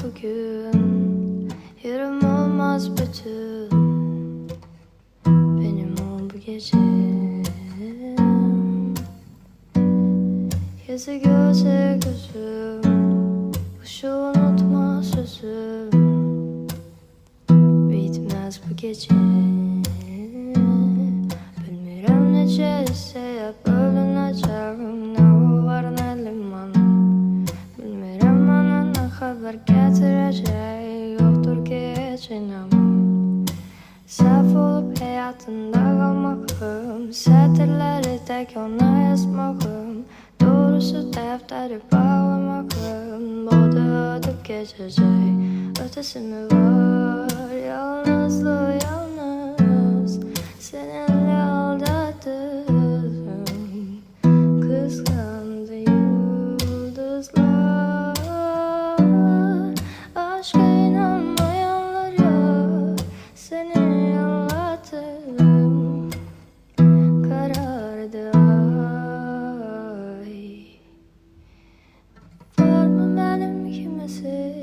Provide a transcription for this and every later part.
bugün. Yarım olmaz bütün benim ol bu gece. Yazı göze gözüm, kışı unutma sözüm. Bitmez bu gece. Bilmirəm necə istəyib bölünəcəm, nə o var nə liman. Bilmirəm mənə nə xəbər gətirəcək, yoxdur ki heç inanım. Səhv olub həyatında qalmağım, sətirləri tək ona yazmağım. Doğrusu dəftəri bağlamağım, boğdu ödüb keçəcək. Ötesi mi var? Yalnızlığı yalnız seninle aldattım. Kıskandı yıldızlar, aşka inanmayanlara seni anlattım. Karardı ay. Var mı benim kimisi,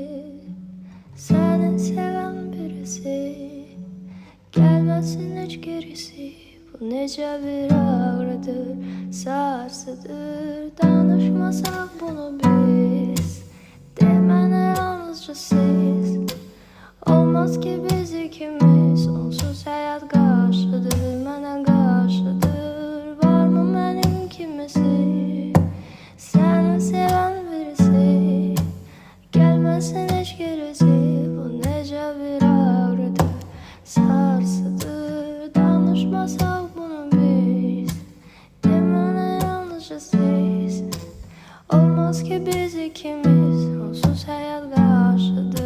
seni seven birisi? Gelmesin hiç gerisi. Bu nece bir ağrıdır, sarsıdır. Danışmasak bunu biz, demene yalnızca siz. Olmaz ki biz ikimiz, onsuz hayat karşıdır, mənə karşıdır. Var mı benim kimisi, seni seven birisi? Gelmesin hiç gerisi. Bu nece bir ağrıdır, sarsıdır. Danışmasak bunu biz, demene yalnızca siz. Olmaz ki biz ikimiz, onsuz hayat karşıdır.